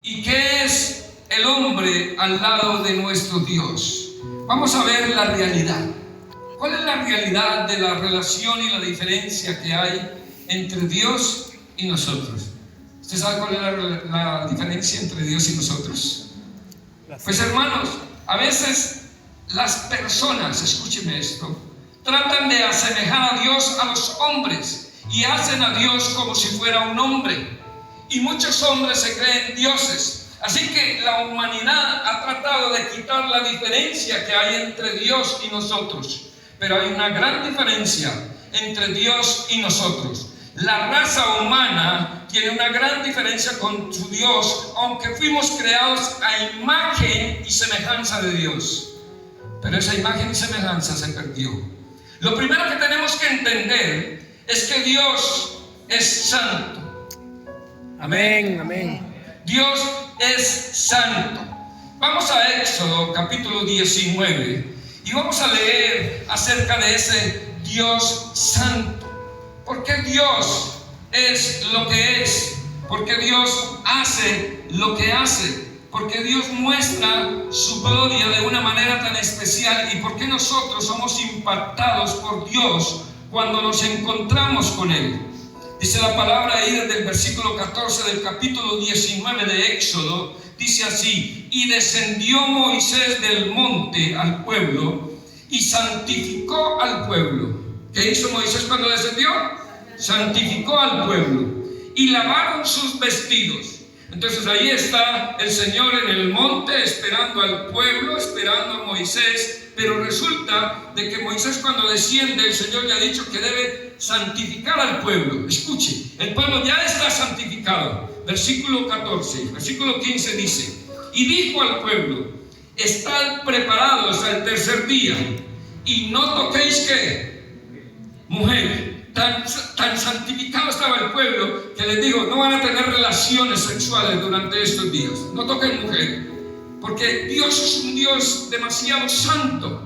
¿Y qué es el hombre al lado de nuestro Dios? Vamos a ver la realidad. ¿Cuál es la realidad de la relación y la diferencia que hay entre Dios y nosotros? ¿Usted sabe cuál es la diferencia entre Dios y nosotros? Pues hermanos, a veces las personas, escúcheme esto, tratan de asemejar a Dios a los hombres y hacen a Dios como si fuera un hombre. Y muchos hombres se creen dioses. Así que la humanidad ha tratado de quitar la diferencia que hay entre Dios y nosotros. Pero hay una gran diferencia entre Dios y nosotros. La raza humana tiene una gran diferencia con su Dios, aunque fuimos creados a imagen y semejanza de Dios. Pero esa imagen y semejanza se perdió. Lo primero que tenemos que entender es que Dios es santo. Amén, amén. Dios es santo. Vamos a Éxodo capítulo 19 y vamos a leer acerca de ese Dios santo. ¿Por qué Dios es lo que es? ¿Por qué Dios hace lo que hace? ¿Por qué Dios muestra su gloria de una manera tan especial? ¿Y por qué nosotros somos impactados por Dios cuando nos encontramos con Él? Dice la palabra ahí desde el versículo 14 del capítulo 19 de Éxodo, dice así: y descendió Moisés del monte al pueblo y santificó al pueblo. ¿Qué hizo Moisés cuando descendió? Santificó al pueblo y lavaron sus vestidos. Entonces ahí está el Señor en el monte esperando al pueblo, esperando a Moisés. Pero resulta de que Moisés cuando desciende, el Señor le ha dicho que debe santificar al pueblo. Escuche, el pueblo ya está santificado. Versículo 14, versículo 15 dice: y dijo al pueblo: estad preparados al tercer día y no toquéis ¿qué? Mujer. Tan santificado estaba el pueblo que les dijo: no van a tener relaciones sexuales durante estos días, no toquen mujer, porque Dios es un Dios demasiado santo.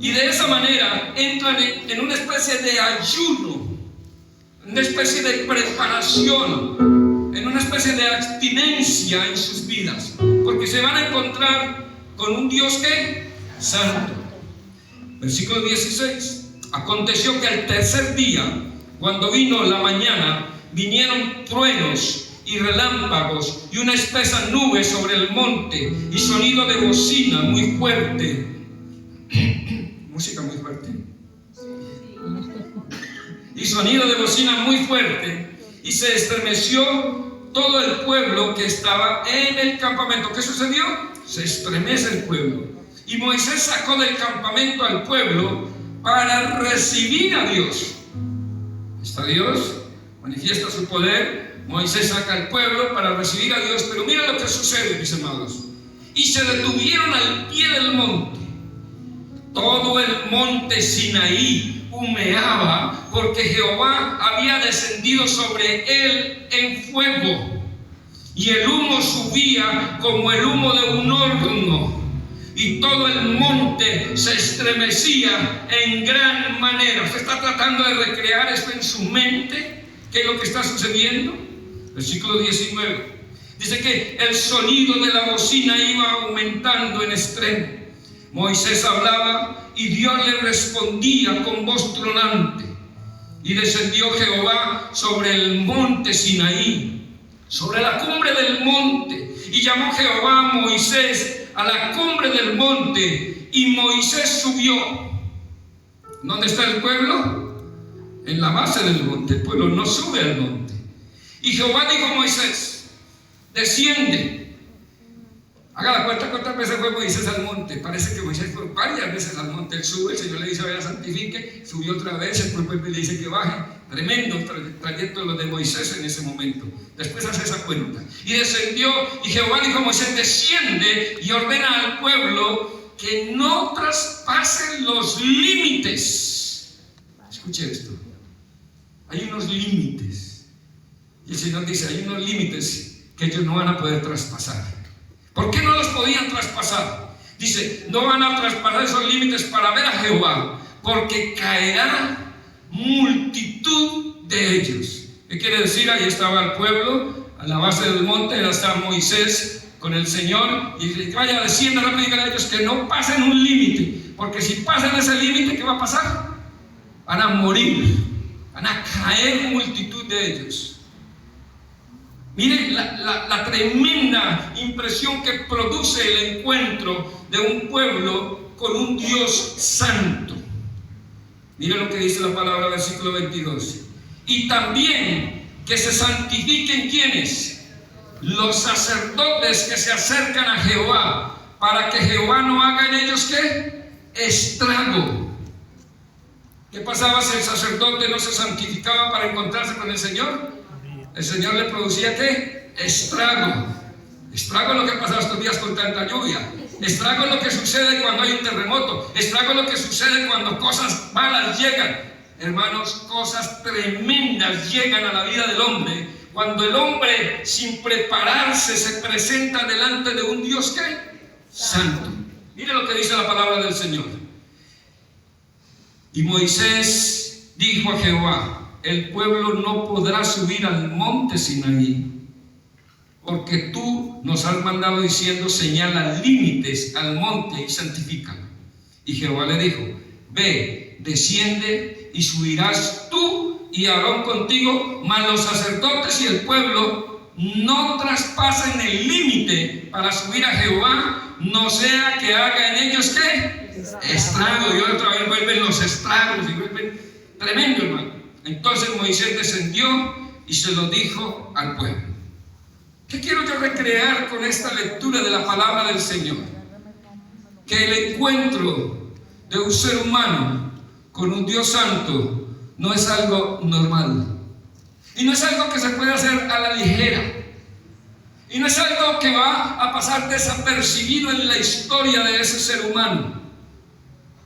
Y de esa manera entran en una especie de ayuno, una especie de preparación, en una especie de abstinencia en sus vidas, porque se van a encontrar con un Dios que santo. Versículo 16: aconteció que al tercer día, cuando vino la mañana, vinieron truenos y relámpagos y una espesa nube sobre el monte y sonido de bocina muy fuerte. Música muy fuerte. Y sonido de bocina muy fuerte, y se estremeció todo el pueblo que estaba en el campamento. ¿Qué sucedió? Se estremece el pueblo. Y Moisés sacó del campamento al pueblo para recibir a Dios. Está Dios, manifiesta su poder. Moisés saca al pueblo para recibir a Dios. Pero mira lo que sucede, mis amados. Y se detuvieron al pie del monte. Todo el monte Sinaí humeaba, porque Jehová había descendido sobre él en fuego, y el humo subía como el humo de un horno, y todo el monte se estremecía en gran manera. ¿Usted está tratando de recrear esto en su mente? ¿Qué es lo que está sucediendo? Versículo 19 dice que el sonido de la bocina iba aumentando en extremo. Moisés hablaba y Dios le respondía con voz tronante. Y descendió Jehová sobre el monte Sinaí, sobre la cumbre del monte, y llamó Jehová a Moisés a la cumbre del monte, y Moisés subió. ¿Dónde está el pueblo? En la base del monte. El pueblo no sube al monte. Y Jehová dijo a Moisés: desciende. Haga la cuenta cuántas veces fue Moisés al monte. Parece que Moisés fue varias veces al monte. Él sube, el Señor le dice: vaya, santifique. Subió otra vez, el propio le dice que baje. Tremendo trayecto lo de Moisés en ese momento. Después hace esa cuenta. Y descendió, y Jehová dijo a Moisés: desciende y ordena al pueblo que no traspasen los límites. Escuche esto. Hay unos límites. Y el Señor dice: hay unos límites que ellos no van a poder traspasar. ¿Por qué no los podían traspasar? Dice: no van a traspasar esos límites para ver a Jehová, porque caerá multitud de ellos. ¿Qué quiere decir? Ahí estaba el pueblo, a la base del monte, está Moisés con el Señor, y dice, vaya, desciendan rápido y digan a ellos que no pasen un límite, porque si pasan ese límite, ¿qué va a pasar? Van a morir, van a caer multitud de ellos. Miren la tremenda impresión que produce el encuentro de un pueblo con un Dios santo. Miren lo que dice la palabra, versículo 22. Y también que se santifiquen, ¿quiénes? Los sacerdotes que se acercan a Jehová, para que Jehová no haga en ellos, ¿qué? Estrago. ¿Qué pasaba si el sacerdote no se santificaba para encontrarse con el Señor? El Señor le producía, ¿qué? Estrago. Estrago es lo que pasa estos días con tanta lluvia. Estrago es lo que sucede cuando hay un terremoto. Estrago es lo que sucede cuando cosas malas llegan. Hermanos, cosas tremendas llegan a la vida del hombre cuando el hombre, sin prepararse, se presenta delante de un Dios, ¿qué? Santo. Mire lo que dice la palabra del Señor. Y Moisés dijo a Jehová: el pueblo no podrá subir al monte Sinaí, porque tú nos has mandado diciendo, señala límites al monte y santifícalo. Y Jehová le dijo: ve, desciende y subirás tú y Aarón contigo, mas los sacerdotes y el pueblo no traspasen el límite para subir a Jehová, no sea que haga en ellos, ¿qué? Estrago. Y otra vez vuelven los estragos y vuelven tremendo, hermano. Entonces Moisés descendió y se lo dijo al pueblo. ¿Qué quiero yo recrear con esta lectura de la palabra del Señor? Que el encuentro de un ser humano con un Dios santo no es algo normal. Y no es algo que se puede hacer a la ligera. Y no es algo que va a pasar desapercibido en la historia de ese ser humano.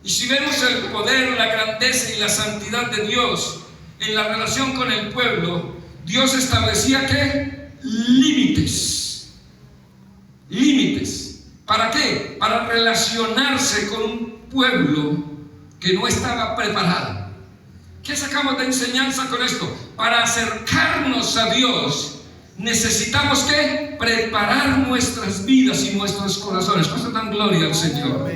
Y si vemos el poder, la grandeza y la santidad de Dios en la relación con el pueblo, Dios establecía, ¿qué? Límites. Límites. ¿Para qué? Para relacionarse con un pueblo que no estaba preparado. ¿Qué sacamos de enseñanza con esto? Para acercarnos a Dios necesitamos, ¿qué? Preparar nuestras vidas y nuestros corazones. ¿Cuánto dan gloria al Señor?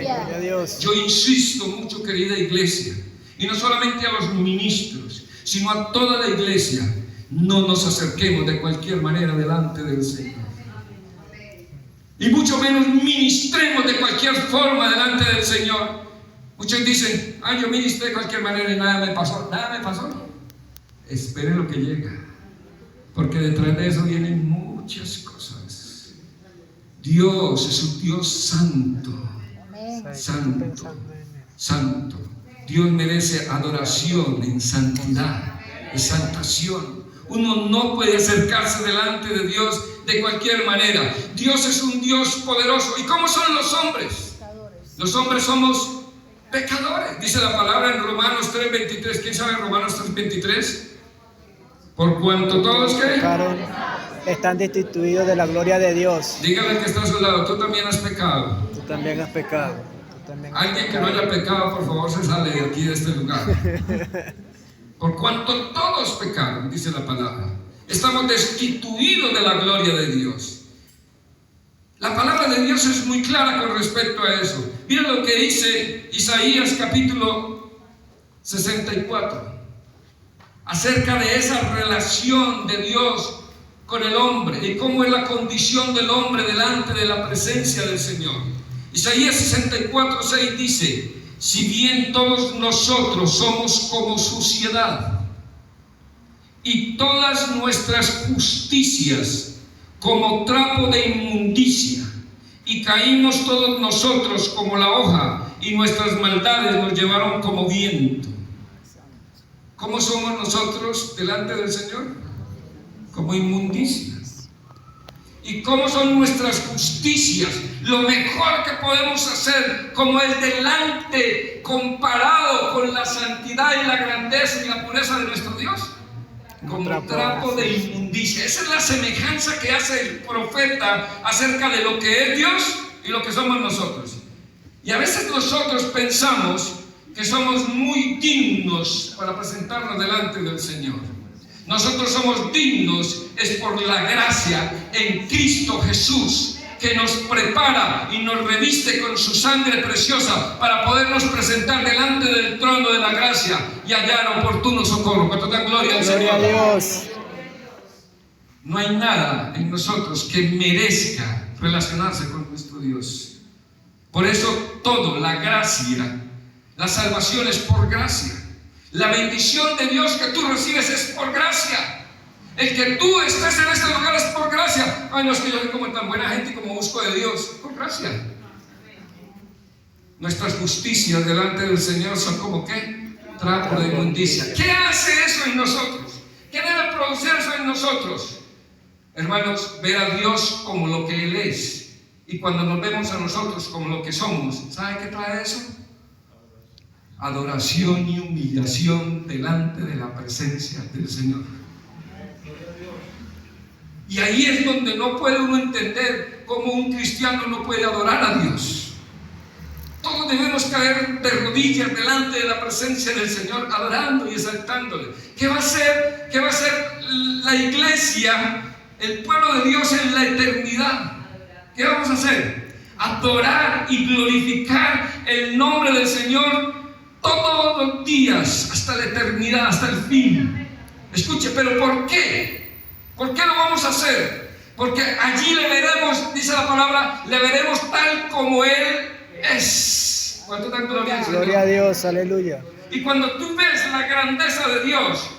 Yo insisto mucho, querida iglesia, y no solamente a los ministros, sino a toda la iglesia: no nos acerquemos de cualquier manera delante del Señor, y mucho menos ministremos de cualquier forma delante del Señor. Muchos dicen: yo ministré de cualquier manera y nada me pasó. Nada me pasó. Espere lo que llega, porque detrás de eso vienen muchas cosas. Dios es un Dios santo. Santo, santo. Dios merece adoración en santidad, exaltación. Uno no puede acercarse delante de Dios de cualquier manera. Dios es un Dios poderoso. ¿Y cómo son los hombres? Los hombres somos pecadores. Dice la palabra en Romanos 3:23. ¿Quién sabe Romanos 3:23? Por cuanto todos, ¿qué? Están destituidos de la gloria de Dios. Dígale que está a su lado: tú también has pecado. Tú también has pecado. Alguien que no haya pecado, por favor, se sale de aquí, de este lugar. Por cuanto todos pecaron, dice la palabra, estamos destituidos de la gloria de Dios. La palabra de Dios es muy clara con respecto a eso. Mira lo que dice Isaías capítulo 64 acerca de esa relación de Dios con el hombre y cómo es la condición del hombre delante de la presencia del Señor. Isaías 64:6 dice: si bien todos nosotros somos como suciedad y todas nuestras justicias como trapo de inmundicia, y caímos todos nosotros como la hoja, y nuestras maldades nos llevaron como viento. ¿Cómo somos nosotros delante del Señor? Como inmundicias. ¿Y cómo son nuestras justicias? Lo mejor que podemos hacer como el delante, comparado con la santidad y la grandeza y la pureza de nuestro Dios, como un trapo de inmundicia. Esa es la semejanza que hace el profeta acerca de lo que es Dios y lo que somos nosotros. Y a veces nosotros pensamos que somos muy dignos para presentarnos delante del Señor. Nosotros somos dignos, es por la gracia en Cristo Jesús, que nos prepara y nos reviste con su sangre preciosa para podernos presentar delante del trono de la gracia y hallar oportuno socorro. ¿Cuánto da gloria al Señor? Gloria a Dios. No hay nada en nosotros que merezca relacionarse con nuestro Dios. Por eso todo, la gracia, la salvación es por gracia. La bendición de Dios que tú recibes es por gracia. El que tú estés en este lugar es por gracia. Ay, no, es que yo soy como tan buena gente y como busco de Dios. Por gracia. Nuestras justicias delante del Señor son como ¿qué? Trapo de inmundicia. ¿Qué hace eso en nosotros? ¿Qué debe producir eso en nosotros? Hermanos, ver a Dios como lo que Él es. Y cuando nos vemos a nosotros como lo que somos, ¿sabe qué trae eso? Adoración y humillación delante de la presencia del Señor. Y ahí es donde no puede uno entender cómo un cristiano no puede adorar a Dios. Todos debemos caer de rodillas delante de la presencia del Señor, adorando y exaltándole. ¿Qué va a ser la iglesia, el pueblo de Dios en la eternidad? ¿Qué vamos a hacer? Adorar y glorificar el nombre del Señor todos los días, hasta la eternidad, hasta el fin. Escuche, ¿pero por qué? ¿Por qué lo vamos a hacer? Porque allí le veremos, dice la palabra, le veremos tal como Él es. ¿Cuánto dan gloria al Señor? Gloria a Dios, aleluya. Y cuando tú ves la grandeza de Dios,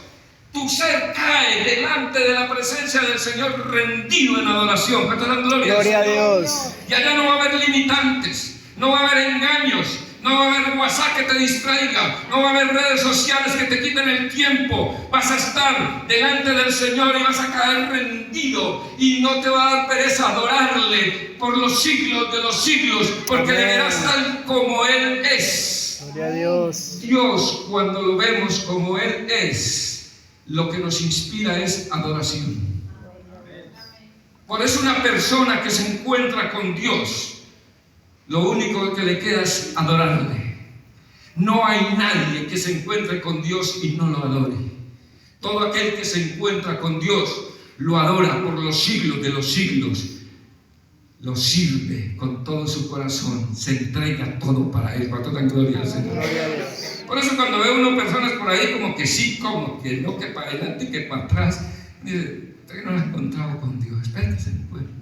tu ser cae delante de la presencia del Señor rendido en adoración. ¿Cuánto dan gloria? Gloria a Dios. Y allá no va a haber limitantes, no va a haber engaños, no va a haber WhatsApp que te distraiga, no va a haber redes sociales que te quiten el tiempo. Vas a estar delante del Señor y vas a caer rendido y no te va a dar pereza adorarle por los siglos de los siglos, porque le verás tal como Él es. Gloria a Dios. Dios, cuando lo vemos como Él es, lo que nos inspira es adoración. Por eso una persona que se encuentra con Dios, lo único que le queda es adorarle. No hay nadie que se encuentre con Dios y no lo adore. Todo aquel que se encuentra con Dios lo adora por los siglos de los siglos. Lo sirve con todo su corazón, se entrega todo para Él. ¿Cuánto dan gloria al Señor? Gloria a Dios. Por eso cuando veo uno personas por ahí como que sí, como que no, que para adelante y que para atrás, dice, usted no lo ha encontrado con Dios, espera que se encuentre.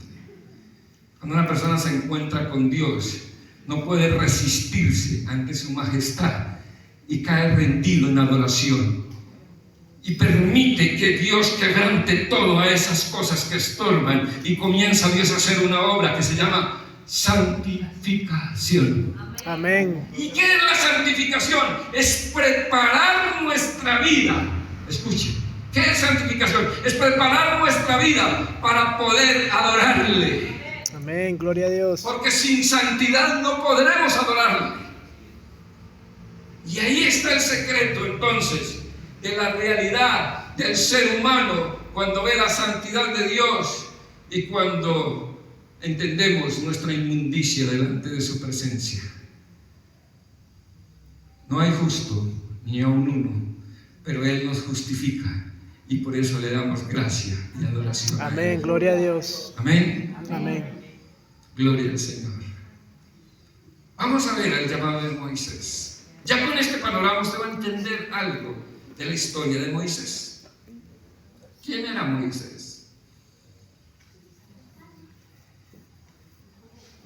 Cuando una persona se encuentra con Dios, no puede resistirse ante su majestad y cae rendido en adoración. Y permite que Dios quebrante todas esas cosas que estorban y comienza Dios a hacer una obra que se llama santificación. Amén. ¿Y qué es la santificación? Es preparar nuestra vida. Escuche, ¿qué es santificación? Es preparar nuestra vida para poder adorarle. Amén, gloria a Dios. Porque sin santidad no podremos adorarle. Y ahí está el secreto entonces de la realidad del ser humano cuando ve la santidad de Dios y cuando entendemos nuestra inmundicia delante de su presencia. No hay justo ni aun uno, pero Él nos justifica y por eso le damos gracia y adoración. Amén, gloria a Dios. Amén. Amén. Gloria al Señor. Vamos a ver el llamado de Moisés. Ya con este panorama usted va a entender algo de la historia de Moisés. ¿Quién era Moisés?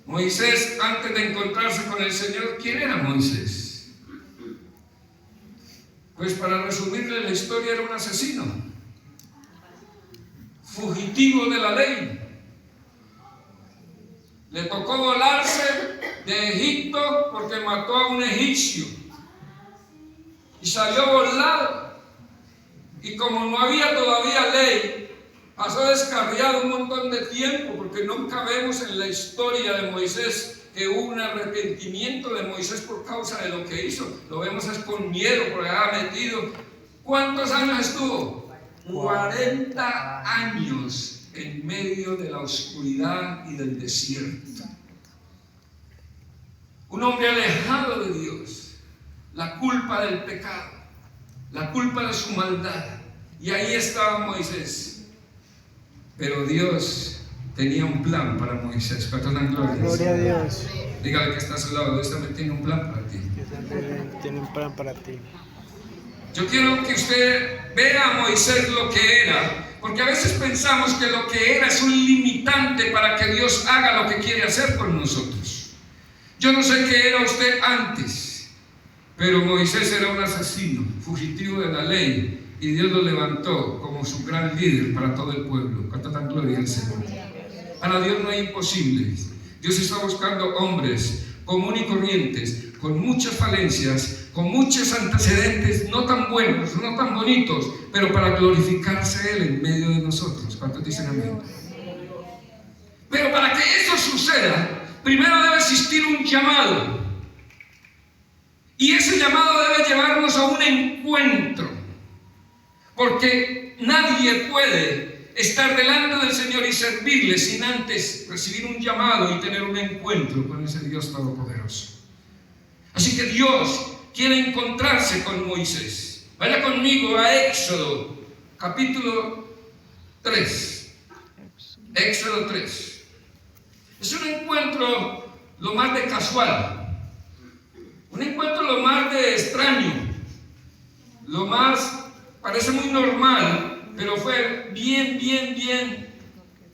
Moisés, antes de encontrarse con el Señor, ¿quién era Moisés? Pues para resumirle la historia, era un asesino, fugitivo de la ley. Le tocó volarse de Egipto porque mató a un egipcio y salió volado. Y como no había todavía ley, pasó descarriado un montón de tiempo, porque nunca vemos en la historia de Moisés que hubo un arrepentimiento de Moisés por causa de lo que hizo. Lo vemos es con miedo, porque ha metido. ¿Cuántos años estuvo? 40 años en medio de la oscuridad y del desierto. Un hombre alejado de Dios. La culpa del pecado, la culpa de su maldad, Y ahí estaba Moisés. Pero Dios tenía un plan para Moisés. ¿Cuánto dan gloria? Gloria a Dios. Dígale que está a su lado. Dios también tiene un plan para ti. Dios también tiene un plan para ti. Yo quiero que usted vea a Moisés lo que era, porque a veces pensamos que lo que era es un limitante para que Dios haga lo que quiere hacer con nosotros. Yo no sé qué era usted antes, pero Moisés era un asesino, fugitivo de la ley, y Dios lo levantó como su gran líder para todo el pueblo. ¿Cuánta tan gloria al Señor? Para Dios no hay imposibles. Dios está buscando hombres comunes y corrientes, con muchas falencias, con muchos antecedentes no tan buenos, no tan bonitos, pero para glorificarse Él en medio de nosotros. ¿Cuántos dicen amén? Pero para que eso suceda, primero debe existir un llamado. Y ese llamado debe llevarnos a un encuentro. Porque nadie puede estar delante del Señor y servirle sin antes recibir un llamado y tener un encuentro con ese Dios todopoderoso. Así que Dios quiere encontrarse con Moisés. Vaya conmigo a Éxodo, capítulo 3. Éxodo 3. Es un encuentro lo más de casual, un encuentro lo más de extraño, lo más, parece muy normal, pero fue bien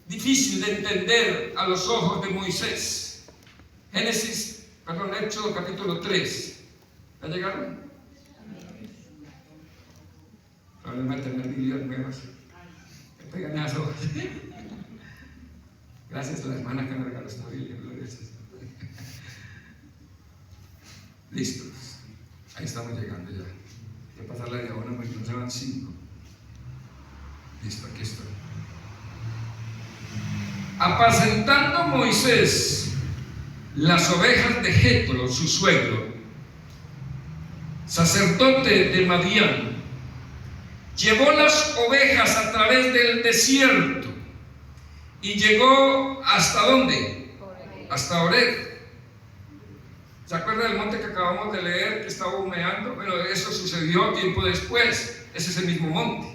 difícil de entender a los ojos de Moisés. Éxodo capítulo 3. ¿Ha llegado? Probablemente en la Biblia nuevas. Me pegan las hojas. Gracias a la hermana que me regaló esta Biblia. Listos. Ahí estamos llegando ya. Voy a pasar la diagonal porque nos llevan 5. Listo, aquí estoy. Apacentando Moisés las ovejas de Jetro, su suegro, sacerdote de Madián, llevó las ovejas a través del desierto y llegó ¿hasta dónde? Hasta Horeb. ¿Se acuerda del monte que acabamos de leer que estaba humeando? Bueno, eso sucedió tiempo después. Es ese mismo monte.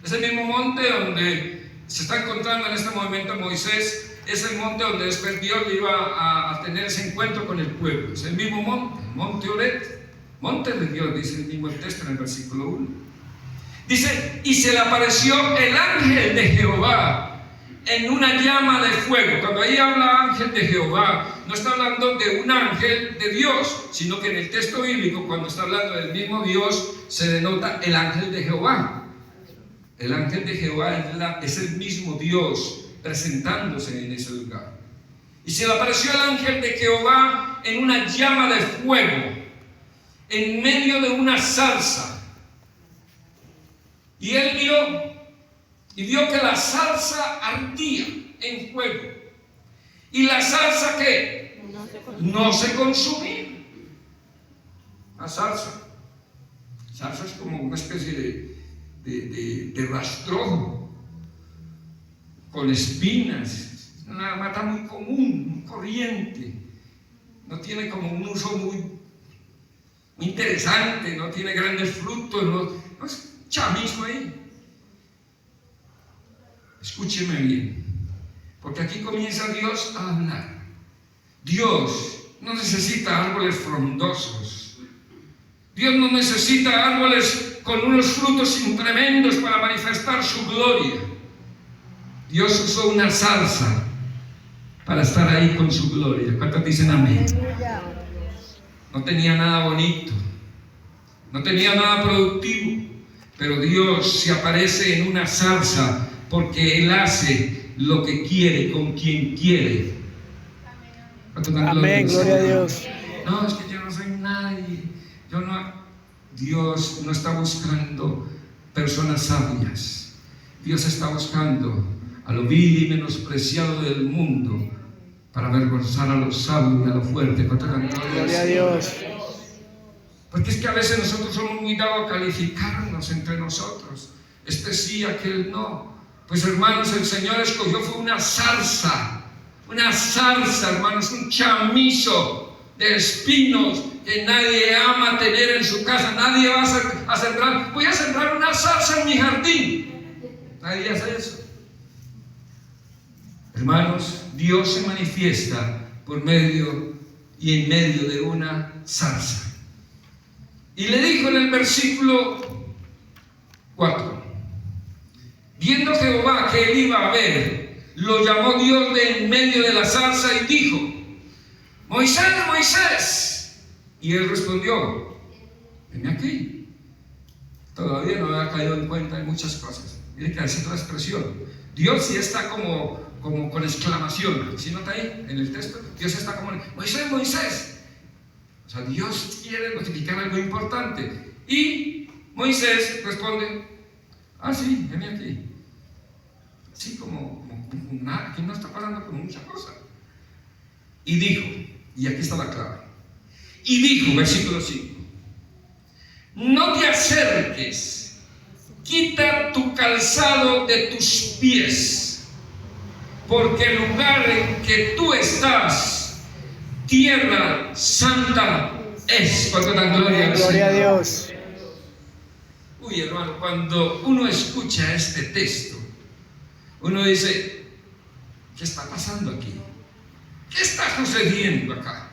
Es el mismo monte donde se está encontrando en este momento Moisés. Es el monte donde después Dios iba a tener ese encuentro con el pueblo. Es el mismo monte, monte Horeb. Monte de Dios, dice el mismo texto en el versículo 1. Dice, y se le apareció el ángel de Jehová en una llama de fuego. Cuando ahí habla ángel de Jehová, no está hablando de un ángel de Dios, sino que en el texto bíblico, cuando está hablando del mismo Dios, se denota el ángel de Jehová. El ángel de Jehová es el mismo Dios presentándose en ese lugar. Y se le apareció el ángel de Jehová en una llama de fuego, en medio de una zarza. Y él vio que la zarza ardía en fuego. ¿Y la zarza qué? No se consumía. La zarza es como una especie de rastrojo con espinas. Es una mata muy común, muy corriente. No tiene como un uso muy interesante, no tiene grandes frutos, no es chamisco ahí. Escúcheme bien, porque aquí comienza Dios a hablar. Dios no necesita árboles frondosos. Dios no necesita árboles con unos frutos tremendos para manifestar su gloria. Dios usó una zarza para estar ahí con su gloria. ¿Cuántos dicen amén? No tenía nada bonito, no tenía nada productivo, pero Dios se aparece en una zarza porque Él hace lo que quiere con quien quiere. Amén, gloria a Dios. No, es que yo no soy nadie. Dios no está buscando personas sabias. Dios está buscando a lo vil y menospreciado del mundo para avergonzar a los sabios y a los fuertes. Gloria a Dios. Porque es que a veces nosotros somos muy dados a calificarnos entre nosotros. Este sí, aquel no. Pues hermanos, el Señor escogió fue una zarza, hermanos, un chamizo de espinos que nadie ama tener en su casa. Nadie va a sembrar. Voy a sembrar una zarza en mi jardín. Nadie hace eso. Hermanos, Dios se manifiesta por medio y en medio de una zarza. Y le dijo en el versículo 4: viendo Jehová que él iba a ver, lo llamó Dios de en medio de la zarza y dijo: Moisés, Moisés. Y él respondió: ven aquí. Todavía no había caído en cuenta de muchas cosas. Miren que hace otra expresión. Dios sí está como con exclamación. ¿Sí nota ahí en el texto? Dios está como: Moisés, Moisés. O sea, Dios quiere notificar algo importante. Y Moisés responde: ah, sí, ven aquí. Así como nada, aquí no está pasando con muchas cosas. Y dijo, y aquí está la clave, y dijo, versículo 5: no te acerques, quita tu calzado de tus pies, porque el lugar en que tú estás, tierra santa es. Cuando la gloria al Gloria a Señor. Dios. Uy, hermano, cuando uno escucha este texto, uno dice: ¿qué está pasando aquí? ¿Qué está sucediendo acá?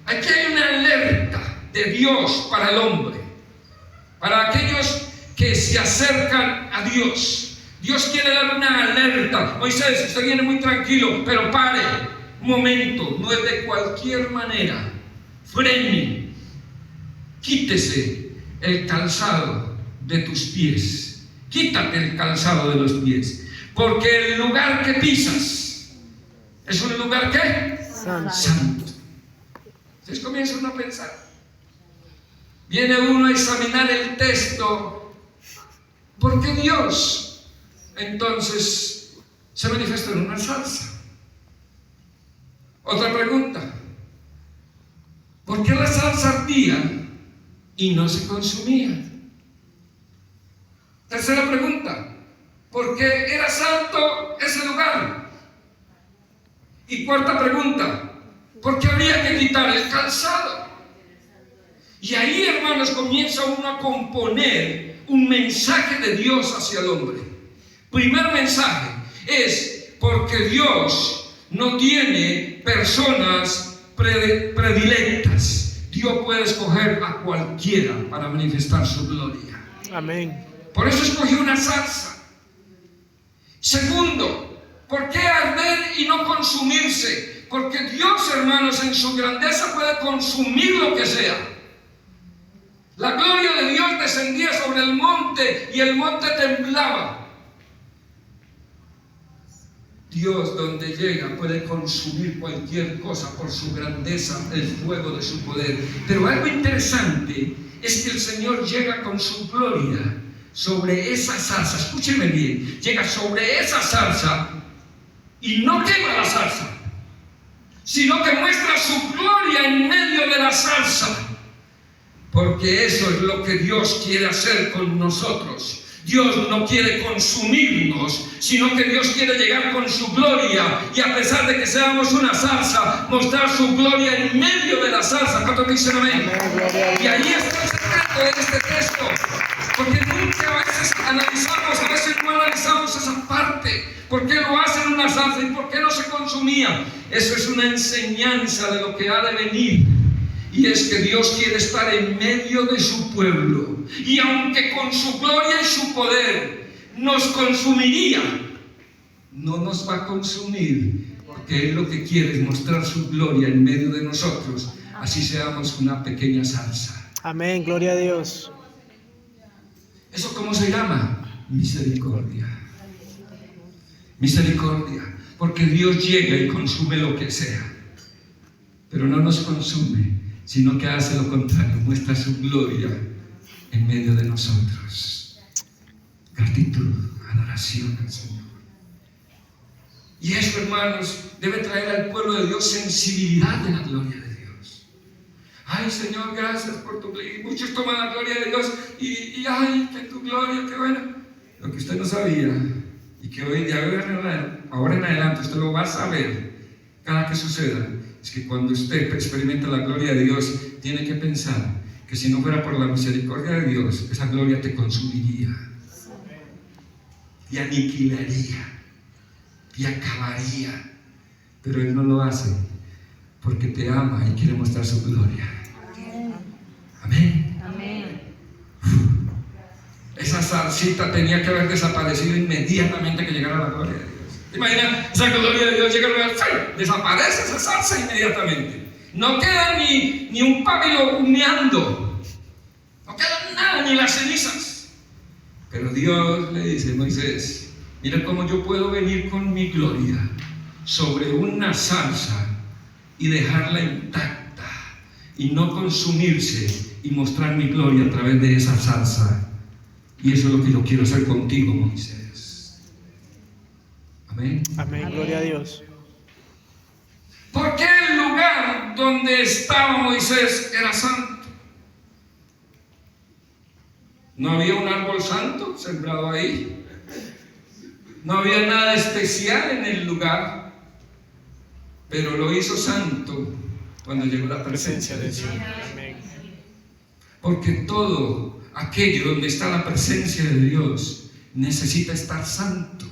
Aquí hay una alerta de Dios para el hombre, para aquellos que se acercan a Dios. Dios quiere dar una alerta. Moisés, usted viene muy tranquilo, pero pare un momento, no es de cualquier manera. Frene, quítese el calzado de tus pies, quítate el calzado de los pies, porque el lugar que pisas es un lugar ¿qué? Santo. Entonces comienza uno a pensar, viene uno a examinar el texto. ¿Por qué Dios entonces se manifestó en una zarza? Otra pregunta: ¿por qué la zarza ardía y no se consumía? Tercera pregunta: ¿por qué era santo ese lugar? Y cuarta pregunta: ¿por qué habría que quitar el calzado? Y ahí, hermanos, comienza uno a componer un mensaje de Dios hacia el hombre. Primer mensaje es: porque Dios no tiene personas predilectas. Dios puede escoger a cualquiera para manifestar su gloria. Amén. Por eso escogió una zarza. Segundo, ¿por qué arder y no consumirse? Porque Dios, hermanos, en su grandeza puede consumir lo que sea. La gloria de Dios descendía sobre el monte y el monte temblaba. Dios, donde llega, puede consumir cualquier cosa por su grandeza, el fuego de su poder. Pero algo interesante es que el Señor llega con su gloria sobre esa zarza. Escúchenme bien, llega sobre esa zarza y no quema la zarza, sino que muestra su gloria en medio de la zarza. Porque eso es lo que Dios quiere hacer con nosotros. Dios no quiere consumirnos, sino que Dios quiere llegar con su gloria, y a pesar de que seamos una zarza, mostrar su gloria en medio de la zarza. ¿Cuántos dicen amén? Y ahí está el secreto de este texto, porque nunca a veces analizamos, a veces no analizamos esa parte. ¿Por qué lo hacen una zarza y por qué no se consumía? Eso es una enseñanza de lo que ha de venir. Y es que Dios quiere estar en medio de su pueblo. Y aunque con su gloria y su poder nos consumiría, no nos va a consumir, porque Él lo que quiere es mostrar su gloria en medio de nosotros. Así seamos una pequeña zarza. Amén, gloria a Dios. ¿Eso cómo se llama? Misericordia. Misericordia. Porque Dios llega y consume lo que sea. Pero no nos consume, sino que hace lo contrario, muestra su gloria en medio de nosotros. Gratitud, adoración al Señor. Y eso, hermanos, debe traer al pueblo de Dios sensibilidad de la gloria de Dios. Ay, Señor, gracias por tu gloria. Muchos toman la gloria de Dios y ay, que tu gloria, qué buena. Lo que usted no sabía y que hoy, ahora en adelante usted lo va a saber, cada que suceda, es que cuando usted experimenta la gloria de Dios, tiene que pensar que si no fuera por la misericordia de Dios, esa gloria te consumiría, te aniquilaría, te acabaría. Pero Él no lo hace porque te ama y quiere mostrar su gloria. Amén. Amén. Esa salsita tenía que haber desaparecido inmediatamente que llegara la gloria de Dios. ¿Te imaginas? Esa gloria de Dios llega al lugar, desaparece esa salsa inmediatamente. No queda ni un pábilo humeando, no queda nada, ni las cenizas. Pero Dios le dice a Moisés: mira cómo yo puedo venir con mi gloria sobre una salsa y dejarla intacta y no consumirse, y mostrar mi gloria a través de esa salsa. Y eso es lo que yo quiero hacer contigo, Moisés. Amén. Amén, gloria a Dios. ¿Por qué el lugar donde estaba Moisés era santo? ¿No había un árbol santo sembrado ahí? ¿No había nada especial en el lugar? Pero lo hizo santo cuando llegó la presencia de Dios. Amén. Porque todo aquello donde está la presencia de Dios necesita estar santo.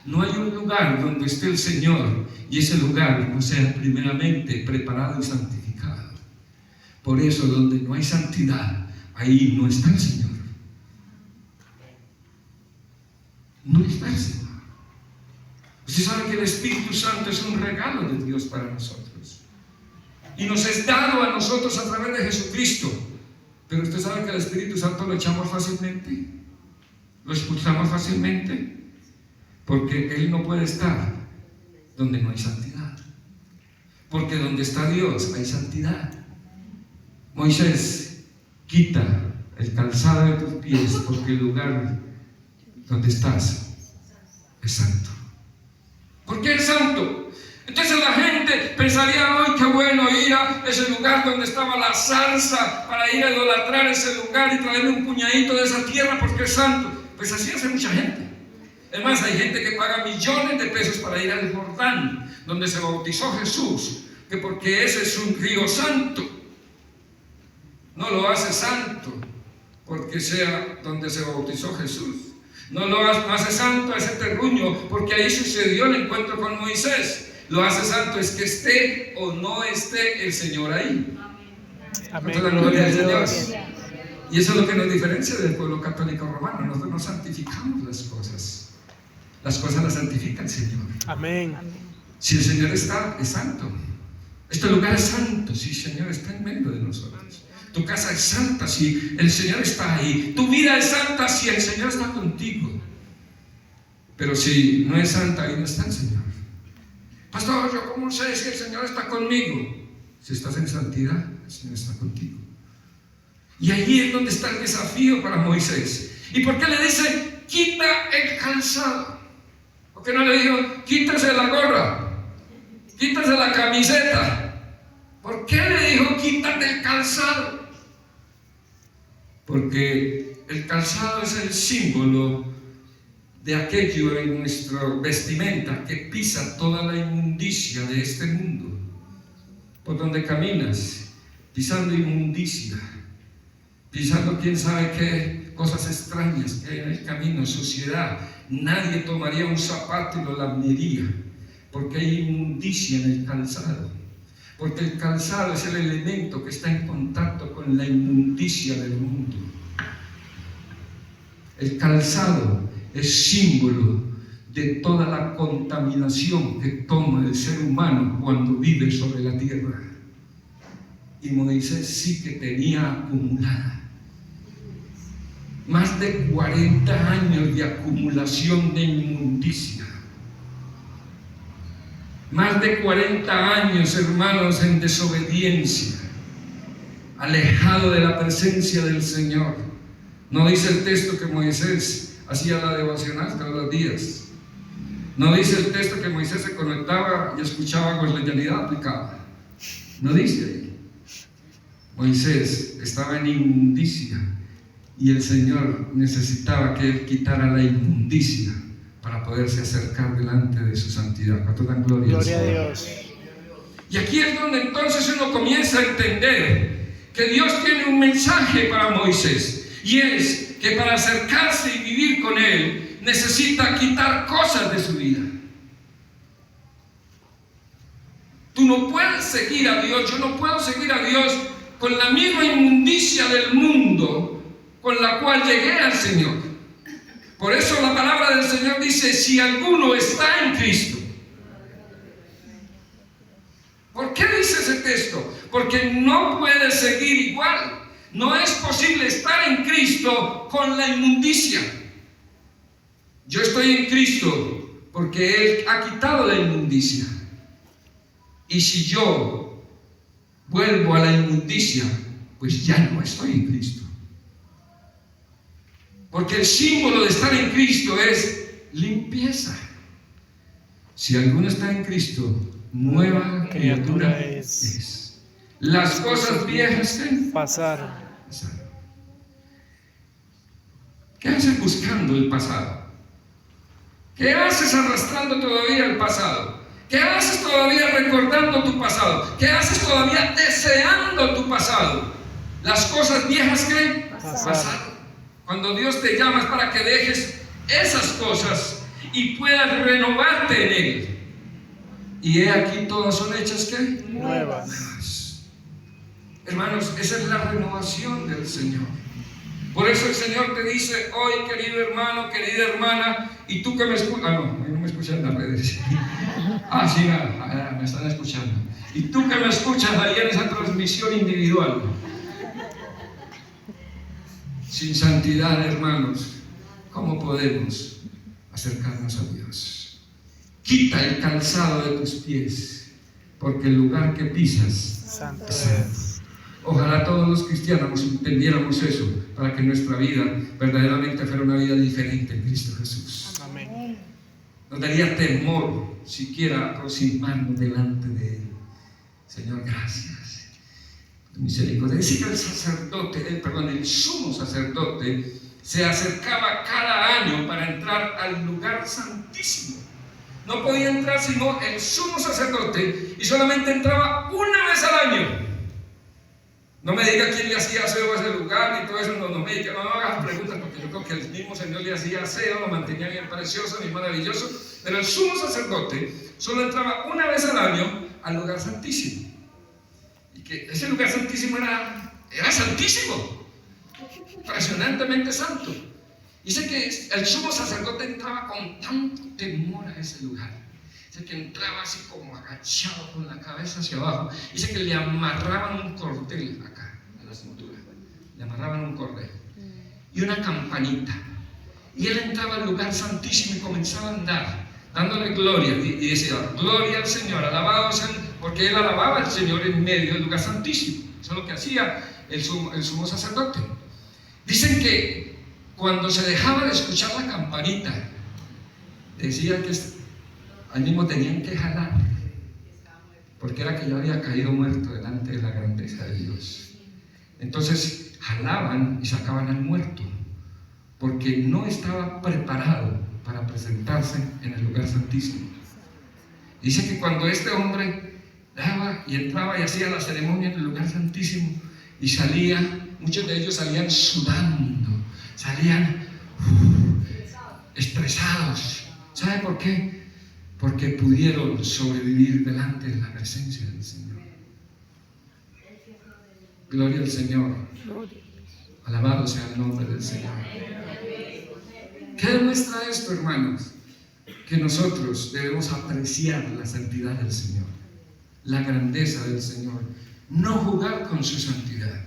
No hay un lugar donde esté el Señor y ese lugar no sea primeramente preparado y santificado. Por eso, donde no hay santidad, ahí no está el Señor. No está el Señor. Usted sabe que el Espíritu Santo es un regalo de Dios para nosotros. Y nos es dado a nosotros a través de Jesucristo. Pero usted sabe que el Espíritu Santo lo echamos fácilmente. Lo expulsamos fácilmente. Porque Él no puede estar donde no hay santidad. Porque donde está Dios hay santidad. Moisés, quita el calzado de tus pies, porque el lugar donde estás es santo. ¿Por qué es santo? Entonces la gente pensaría: ¡ay, qué bueno ir a ese lugar donde estaba la salsa para ir a idolatrar ese lugar y traerle un puñadito de esa tierra porque es santo! Pues así hace mucha gente. Además, hay gente que paga millones de pesos para ir al Jordán, donde se bautizó Jesús, que porque ese es un río santo. No lo hace santo porque sea donde se bautizó Jesús. No lo hace santo a ese terruño porque ahí sucedió el encuentro con Moisés. Lo hace santo es que esté o no esté el Señor ahí. Amén, Entonces, la gloria gloria a de Dios. Dios. Y eso es lo que nos diferencia del pueblo católico romano. Nosotros no santificamos las cosas. Las cosas las santifica el Señor. Amén. Si el Señor está, es santo. Este lugar es santo si el Señor está en medio de nosotros. Tu casa es santa si el Señor está ahí. Tu vida es santa si el Señor está contigo. Pero si no es santa, ahí no está el Señor. Pastor, ¿yo cómo sé si el Señor está conmigo? Si estás en santidad, el Señor está contigo. Y ahí es donde está el desafío para Moisés. ¿Y por qué le dice: quita el calzado? ¿Por qué no le dijo: quítase la gorra, quítase la camiseta? ¿Por qué le dijo: quítate el calzado? Porque el calzado es el símbolo de aquello en nuestra vestimenta que pisa toda la inmundicia de este mundo. Por donde caminas, pisando inmundicia, pisando quién sabe qué cosas extrañas que hay en el camino, suciedad. Nadie tomaría un zapato y lo lamiría, porque hay inmundicia en el calzado. Porque el calzado es el elemento que está en contacto con la inmundicia del mundo. El calzado es símbolo de toda la contaminación que toma el ser humano cuando vive sobre la tierra. Y Moisés sí que tenía acumulada más de 40 años de acumulación de inmundicia. Más de 40 años, hermanos, en desobediencia, alejado de la presencia del Señor. No dice el texto que Moisés hacía la devocional todos los días. No dice el texto que Moisés se conectaba y escuchaba con legalidad aplicada. No dice ahí. Moisés estaba en inmundicia y el Señor necesitaba que él quitara la inmundicia para poderse acercar delante de su santidad. ¿Cuánto dan gloria al Gloria a Señor? Dios. Y aquí es donde entonces uno comienza a entender que Dios tiene un mensaje para Moisés, y es que para acercarse y vivir con Él necesita quitar cosas de su vida. Tú no puedes seguir a Dios, yo no puedo seguir a Dios con la misma inmundicia del mundo con la cual llegué al Señor. Por eso la palabra del Señor dice: si alguno está en Cristo. ¿Por qué dice ese texto? Porque no puede seguir igual. No es posible estar en Cristo con la inmundicia. Yo estoy en Cristo porque Él ha quitado la inmundicia. Y si yo vuelvo a la inmundicia, pues ya no estoy en Cristo. Porque el símbolo de estar en Cristo es limpieza. Si alguno está en Cristo, nueva criatura es. Las cosas viejas Pasaron. pasaron. ¿Qué haces buscando el pasado? ¿Qué haces arrastrando todavía el pasado? ¿Qué haces todavía recordando tu pasado? ¿Qué haces todavía deseando tu pasado? Las cosas viejas que pasaron. Cuando Dios te llama es para que dejes esas cosas y puedas renovarte en Él. Y he aquí todas son hechas ¿qué? Nuevas. Hermanos, esa es la renovación del Señor. Por eso el Señor te dice hoy, querido hermano, querida hermana, y tú que me escuchas, no me escuchan en las redes. Sí, me están escuchando. Y tú que me escuchas ahí en esa transmisión individual. Sin santidad, hermanos, ¿cómo podemos acercarnos a Dios? Quita el calzado de tus pies, porque el lugar que pisas Santo es santo. es. Ojalá todos los cristianos entendiéramos eso, para que nuestra vida verdaderamente fuera una vida diferente en Cristo Jesús. Amén. Nos daría temor siquiera aproximarnos delante de Él. Señor, gracias. Tu misericordia. Dice que el sumo sacerdote se acercaba cada año para entrar al lugar santísimo. No podía entrar sino el sumo sacerdote, y solamente entraba una vez al año. No me diga quién le hacía aseo a ese lugar y todo eso, no hagas preguntas, porque yo creo que el mismo Señor le hacía aseo, lo mantenía bien precioso, bien maravilloso. Pero el sumo sacerdote solo entraba una vez al año al lugar santísimo. Y que ese lugar santísimo era santísimo, impresionantemente santo. Dice que el sumo sacerdote entraba con tanto temor a ese lugar. Dice que entraba así como agachado con la cabeza hacia abajo. Dice que le amarraban un cordel acá, en la cintura. Le amarraban un cordel y una campanita. Y él entraba al lugar santísimo y comenzaba a andar, dándole gloria. Y decía, gloria al Señor, alabado sea, porque él alababa al Señor en medio del lugar santísimo. Eso es lo que hacía el sumo sacerdote. Dicen que cuando se dejaba de escuchar la campanita, decía que al mismo tenían que jalar, porque era que ya había caído muerto delante de la grandeza de Dios. Entonces jalaban y sacaban al muerto, porque no estaba preparado para presentarse en el lugar santísimo. Dice que cuando este hombre daba y entraba y hacía la ceremonia en el lugar santísimo y salía, muchos de ellos salían sudando, salían estresados. ¿Sabe por qué? Porque pudieron sobrevivir delante de la presencia del Señor. Gloria al Señor. Alabado sea el nombre del Señor. ¿Qué demuestra esto, hermanos? Que nosotros debemos apreciar la santidad del Señor, la grandeza del Señor, no jugar con su santidad,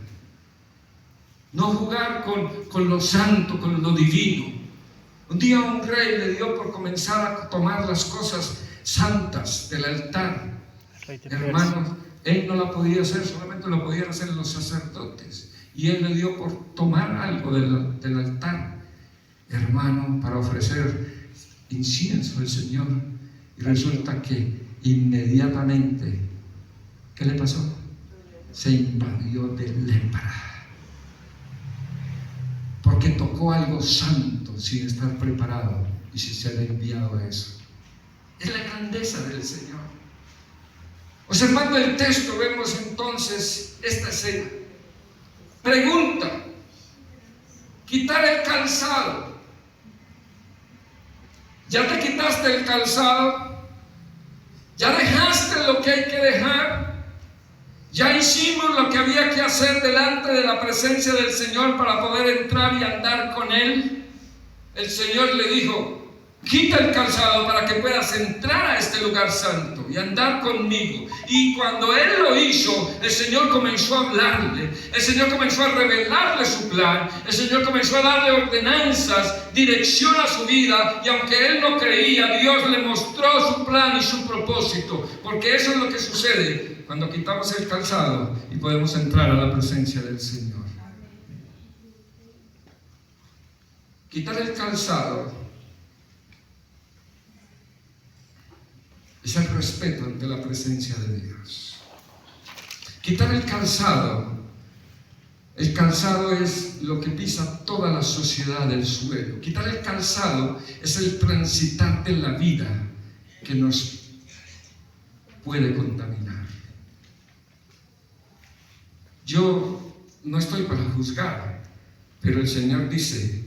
no jugar con lo santo, con lo divino. Un día un rey le dio por comenzar a tomar las cosas santas del altar. Hermanos, él no la podía hacer, solamente lo podían hacer los sacerdotes. Y él le dio por tomar algo del altar, hermano, para ofrecer incienso al Señor. Y resulta que inmediatamente, ¿qué le pasó? Se invadió de lepra, porque tocó algo santo sin estar preparado y si se le ha enviado eso. Es la grandeza del Señor. Observando el texto vemos entonces esta escena. Pregunta: quitar el calzado. ¿Ya te quitaste el calzado? ¿Ya dejaste lo que hay que dejar? ¿Ya hicimos lo que había que hacer delante de la presencia del Señor para poder entrar y andar con Él? El Señor le dijo: quita el calzado para que puedas entrar a este lugar santo y andar conmigo. Y cuando Él lo hizo, el Señor comenzó a hablarle, el Señor comenzó a revelarle su plan, el Señor comenzó a darle ordenanzas, dirección a su vida, y aunque Él no creía, Dios le mostró su plan y su propósito, porque eso es lo que sucede cuando quitamos el calzado y podemos entrar a la presencia del Señor. Quitar el calzado es el respeto ante la presencia de Dios. Quitar el calzado es lo que pisa toda la sociedad del suelo. Quitar el calzado es el transitar de la vida que nos puede contaminar. Yo no estoy para juzgar, pero el Señor dice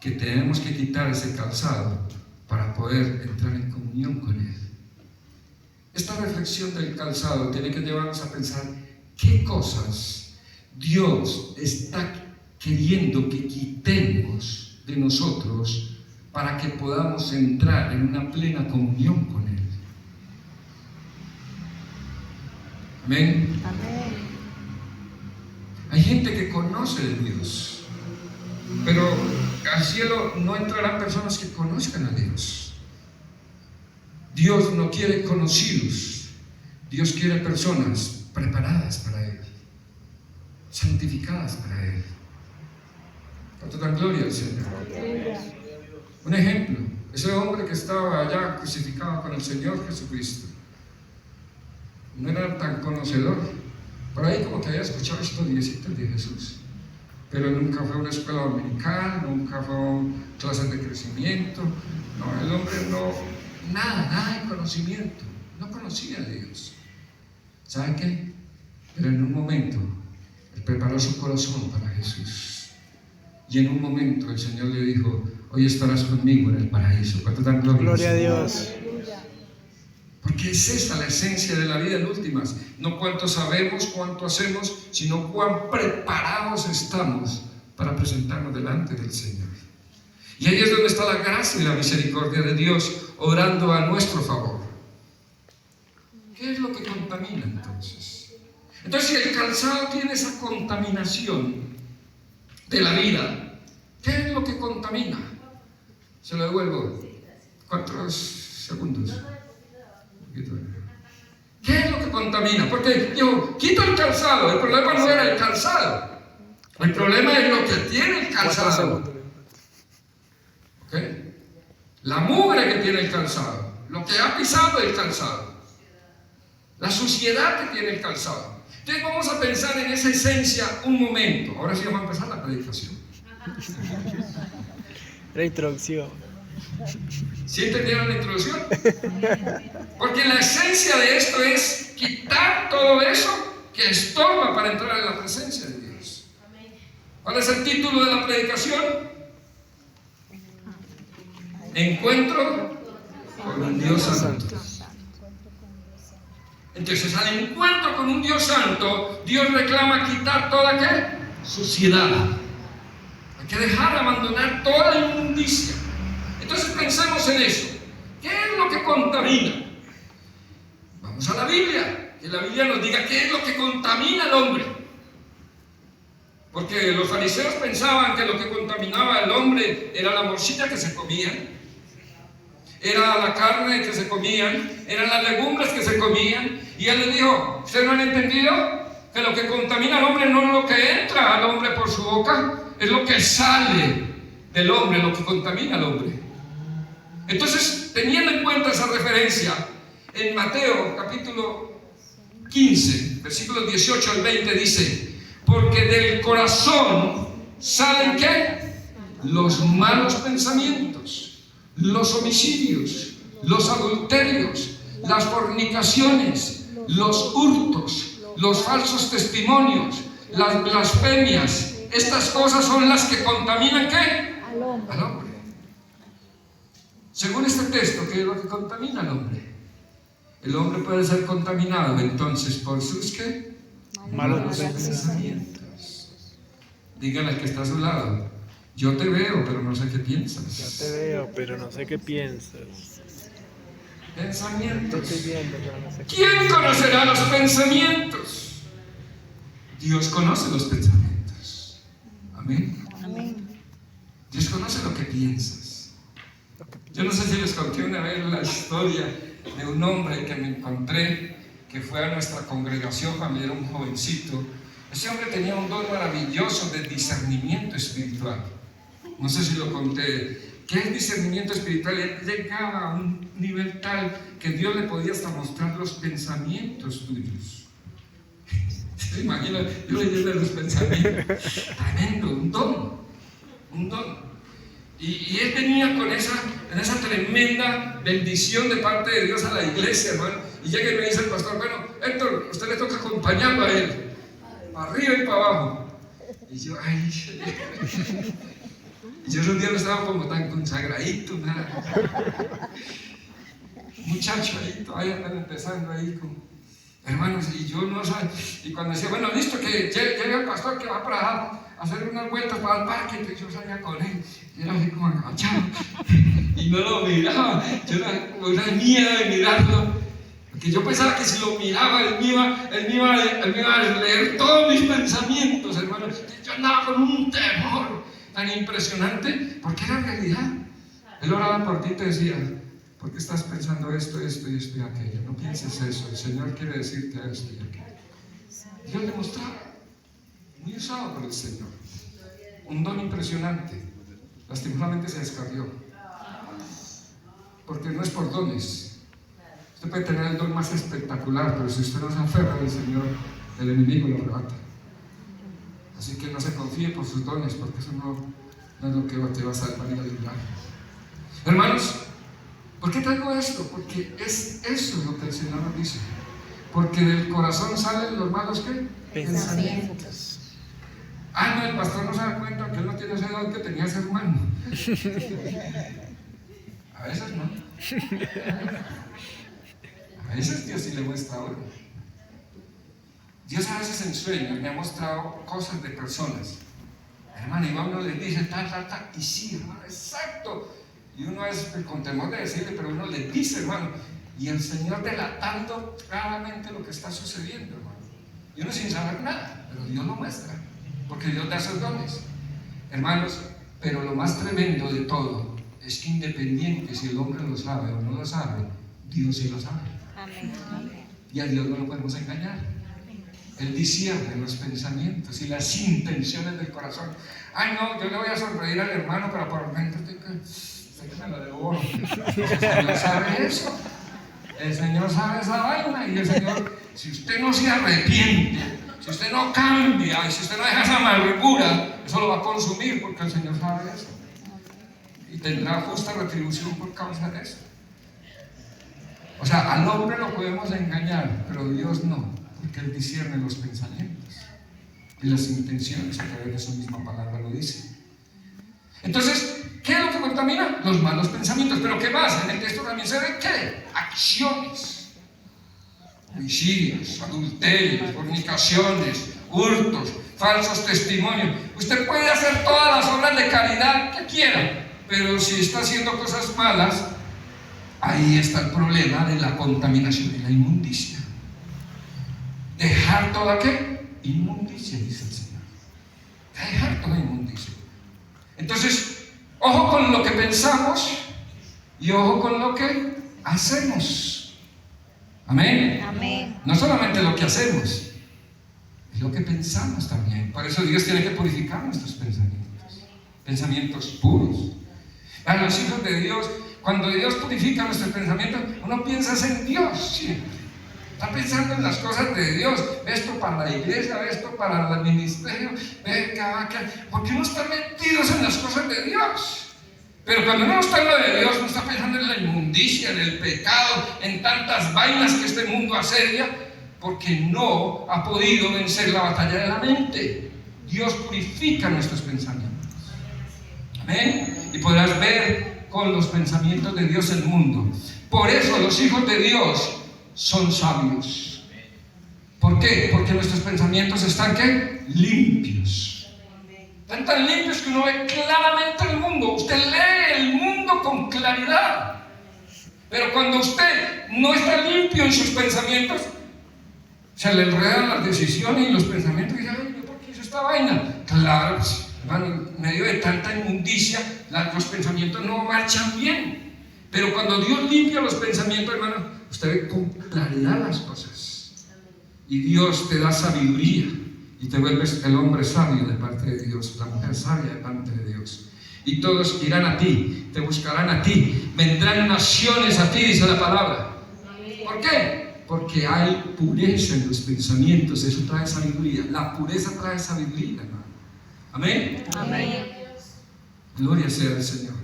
que tenemos que quitar ese calzado para poder entrar en comunión con Él. Esta reflexión del calzado tiene que llevarnos a pensar qué cosas Dios está queriendo que quitemos de nosotros para que podamos entrar en una plena comunión con Él. Amén. Amén. Hay gente que conoce de Dios, pero al cielo no entrarán personas que conozcan a Dios. Dios no quiere conocidos, Dios quiere personas preparadas para Él, santificadas para Él. ¿Cuánto dan gloria al Señor? Un ejemplo, ese hombre que estaba allá crucificado con el Señor Jesucristo, no era tan conocedor, por ahí como que había escuchado historiecitas de Jesús, pero nunca fue a una escuela dominical, nunca fue a clases de crecimiento. No, el hombre nada de conocimiento, no conocía a Dios. ¿Saben qué? Pero en un momento Él preparó su corazón para Jesús, y en un momento el Señor le dijo: hoy estarás conmigo en el paraíso. ¿Cuánto dan gloria? Gloria a Dios. Porque es esa la esencia de la vida en últimas, no cuánto sabemos, cuánto hacemos, sino cuán preparados estamos para presentarnos delante del Señor. Y ahí es donde está la gracia y la misericordia de Dios obrando a nuestro favor. ¿Qué es lo que contamina entonces? Entonces, si el calzado tiene esa contaminación de la vida, ¿qué es lo que contamina? Se lo devuelvo. ¿Cuántos segundos? ¿Qué es lo que contamina? Porque digo, quita el calzado. El problema no era el calzado, el problema es lo que tiene el calzado. ¿Okay? La mugre que tiene el calzado, lo que ha pisado el calzado, la suciedad que tiene el calzado. Entonces vamos a pensar en esa esencia un momento. Ahora sí vamos a empezar la predicación. La introducción. ¿Sí entendieron la introducción? Porque la esencia de esto es quitar todo eso que estorba para entrar en la presencia de Dios. ¿Cuál es el título de la predicación? Encuentro con un Dios santo. Entonces, al encuentro con un Dios santo, Dios reclama quitar toda ¿qué? Suciedad. Hay que dejar, abandonar toda inmundicia. Entonces pensemos en eso. ¿Qué es lo que contamina? Vamos a la Biblia, que la Biblia nos diga qué es lo que contamina al hombre. Porque los fariseos pensaban que lo que contaminaba al hombre era la morcilla que se comían, era la carne que se comían, eran las legumbres que se comían. Y él les dijo: ¿ustedes no han entendido que lo que contamina al hombre no es lo que entra al hombre por su boca? Es lo que sale del hombre, lo que contamina al hombre. Entonces, teniendo en cuenta esa referencia, en Mateo capítulo 15, versículos 18 al 20 dice: porque del corazón salen ¿qué? Los malos pensamientos, los homicidios, los adulterios, las fornicaciones, los hurtos, los falsos testimonios, las blasfemias. Estas cosas son las que contaminan ¿qué? Al hombre. Según este texto, ¿qué es lo que contamina al hombre? El hombre puede ser contaminado entonces por sus ¿qué? Malos pensamientos. Dígale al que está a su lado: yo te veo, pero no sé qué piensas. Yo te veo, pero no sé qué piensas. Pensamientos. Te estoy viendo, pero no sé qué. ¿Quién conocerá los pensamientos? Dios conoce los pensamientos. Amén. Dios conoce lo que piensas. Yo no sé si les conté una vez la historia de un hombre que me encontré, que fue a nuestra congregación cuando era un jovencito. Ese hombre tenía un don maravilloso de discernimiento espiritual. No sé si lo conté. ¿Qué es discernimiento espiritual? Él llegaba a un nivel tal que Dios le podía hasta mostrar los pensamientos tuyos. ¿Se imagina? Yo leyendo los pensamientos. Tremendo, un don. Y él venía con esa tremenda bendición de parte de Dios a la iglesia, hermano. Y llega y me dice el pastor: bueno, Héctor, a usted le toca acompañarlo a él, para arriba y para abajo. Y yo, ay, yo un día no estaba como tan consagradito, nada. Muchacho ahí, todavía andan empezando ahí con hermanos, y yo no sabía. Y cuando decía: bueno, listo, que llegue el pastor que va para allá a hacer unas vueltas para el parque, entonces yo salía con él, y era así como agachado, y no lo miraba. Yo era como una miedo de mirarlo, porque yo pensaba que si lo miraba, él me iba a leer todos mis pensamientos, hermanos. Yo andaba con un temor tan impresionante, porque era realidad. Él oraba por ti y te decía: ¿por qué estás pensando esto y aquello? No pienses eso, el Señor quiere decirte esto y aquello. Dios le mostraba, muy usado por el Señor, un don impresionante. Lastimosamente se descarrió, porque no es por dones. Usted puede tener el don más espectacular, pero si usted no se aferra al Señor, el enemigo lo arrebata. Así que no se confíe por sus dones, porque eso no es lo que te va a salvar y a librar. Hermanos, ¿por qué traigo esto? Porque es eso lo que el Señor nos dice. Porque del corazón salen los malos ¿qué? Pensamientos. No, el pastor no se da cuenta que él no tiene ese don que tenía ese hermano. A veces no. A veces Dios sí le muestra a uno. Dios a veces en sueños me ha mostrado cosas de personas. Hermano, y uno le dice tal, y sí, hermano, exacto. Y uno es con temor de decirle, pero uno le dice, hermano, y el Señor delatando claramente lo que está sucediendo, hermano. Y uno sin saber nada, pero Dios lo muestra, porque Dios da esos dones. Hermanos, pero lo más tremendo de todo es que independiente si el hombre lo sabe o no lo sabe, Dios sí lo sabe. Amén. Y a Dios no lo podemos engañar. Él discierne los pensamientos y las intenciones del corazón. Ay, no, yo le voy a sonreír al hermano, pero por dentro estoy que me lo devoro. El Señor sabe eso. El Señor sabe esa vaina. Y el Señor, si usted no se arrepiente, si usted no cambia, y si usted no deja esa amargura, eso lo va a consumir, porque el Señor sabe eso. Y tendrá justa retribución por causa de eso. O sea, al hombre lo podemos engañar, pero Dios no, porque Él discierne los pensamientos y las intenciones, a través de su misma palabra lo dice. Entonces, ¿qué es lo que contamina? Los malos pensamientos. ¿Pero qué más? En el texto también se ve ¿qué? Acciones. Homicidios, adulterios, fornicaciones, hurtos, falsos testimonios. Usted puede hacer todas las obras de caridad que quiera, pero si está haciendo cosas malas, ahí está el problema de la contaminación y la inmundicia. Dejar toda ¿qué? Inmundicia, dice el Señor. Dejar toda inmundicia. Entonces, ojo con lo que pensamos y ojo con lo que hacemos. Amén. Amén. No solamente lo que hacemos, es lo que pensamos también. Por eso Dios tiene que purificar nuestros pensamientos. Pensamientos puros. A los hijos de Dios, cuando Dios purifica nuestros pensamientos, uno piensa en Dios siempre. Está pensando en las cosas de Dios. Esto para la iglesia, esto para el ministerio. ¿Por qué no están metidos en las cosas de Dios? Pero cuando uno está en lo de Dios, no está pensando en la inmundicia, en el pecado, en tantas vainas que este mundo asedia, porque no ha podido vencer la batalla de la mente. Dios purifica nuestros pensamientos. Amén. Y podrás ver con los pensamientos de Dios el mundo. Por eso los hijos de Dios son sabios. ¿Por qué? Porque nuestros pensamientos están ¿qué? Limpios. Están tan limpios que uno ve claramente el mundo. Usted lee el mundo con claridad. Pero cuando usted no está limpio en sus pensamientos, se le enredan las decisiones y los pensamientos y dice, ay, ¿yo por qué hice esta vaina? Claro, pues, hermano, en medio de tanta inmundicia, los pensamientos no marchan bien. Pero cuando Dios limpia los pensamientos, hermano, usted ve con claridad las cosas. Y Dios te da sabiduría. Y te vuelves el hombre sabio de parte de Dios, la mujer sabia de parte de Dios. Y todos irán a ti, te buscarán a ti, vendrán naciones a ti, dice la palabra. ¿Por qué? Porque hay pureza en los pensamientos, eso trae sabiduría. La pureza trae sabiduría, hermano. Amén. Amén. Gloria sea al Señor.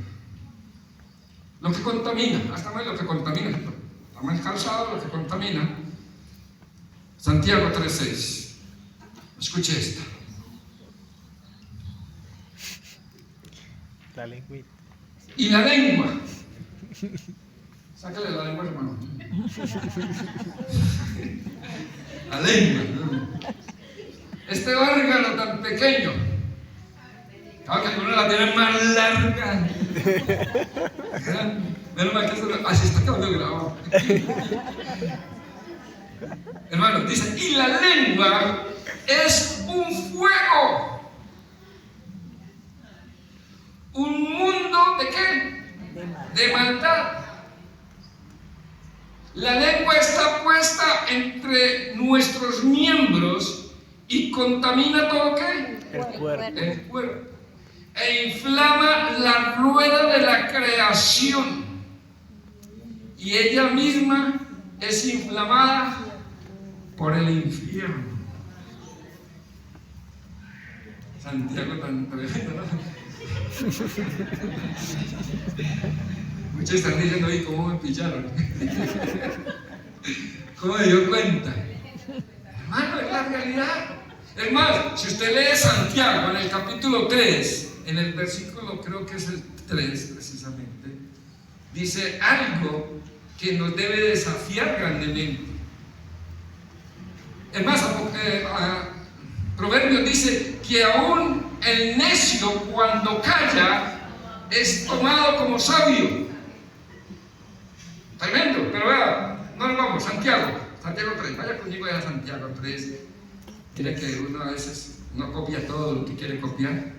Lo que contamina, hasta más lo que contamina, estamos calzado, lo que contamina. Santiago 3:6. Escuche esta. La lengüita. Y la lengua. Sácale la lengua, hermano. La lengua. Este órgano tan pequeño. Aunque algunos la tienen más larga. Menos mal que así está quedando grabado. Hermano, dice, y la lengua es un fuego. Un mundo de ¿qué? De maldad. La lengua está puesta entre nuestros miembros y contamina todo ¿qué? El cuerpo. El cuerpo. E inflama la rueda de la creación. Y ella misma es inflamada por el infierno. Santiago tan tremendo, ¿no? Muchos están diciendo, oye, ¿cómo me pillaron? ¿Cómo me dio cuenta? Hermano, es la realidad. Es más, si usted lee Santiago en el capítulo 3, en el versículo, creo que es el 3 precisamente, dice algo que nos debe desafiar grandemente. Es más, Proverbios dice que aún el necio cuando calla es tomado como sabio. Tremendo, pero vea, no nos vamos, Santiago 3, vaya conmigo a Santiago 3. Mire que uno a veces no copia todo lo que quiere copiar.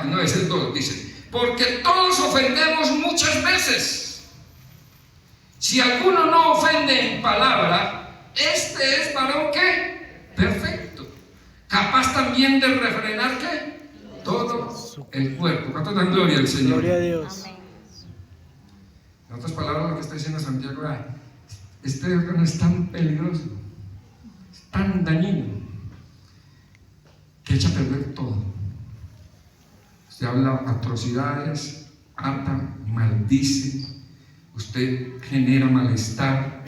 No, es el 2, dice, porque todos ofendemos muchas veces. Si alguno no ofende en palabra, este es varón ¿qué? Perfecto, capaz también de refrenar ¿qué? Todo el cuerpo. ¿Cuánto dan gloria al Señor? Gloria a Dios. En otras palabras, lo que está diciendo Santiago, este órgano es tan peligroso, es tan dañino, que echa a perder todo. Usted habla atrocidades, ata, maldice, usted genera malestar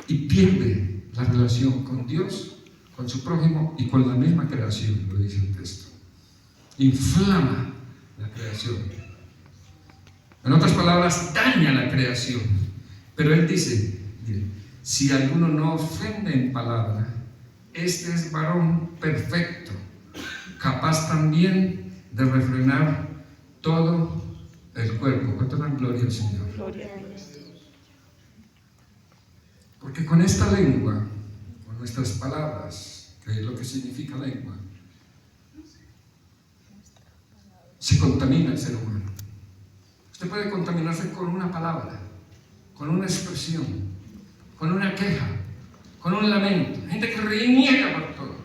y pierde la relación con Dios, con su prójimo y con la misma creación, lo dice el texto. Inflama la creación. En otras palabras, daña la creación. Pero él dice, mire, si alguno no ofende en palabra, este es varón perfecto, capaz también de refrenar todo el cuerpo. ¿Cuánto dan gloria al Señor? Gloria a Dios. Porque con esta lengua, con nuestras palabras, que es lo que significa lengua, se contamina el ser humano. Usted puede contaminarse con una palabra, con una expresión, con una queja, con un lamento. Gente que reniega por todo.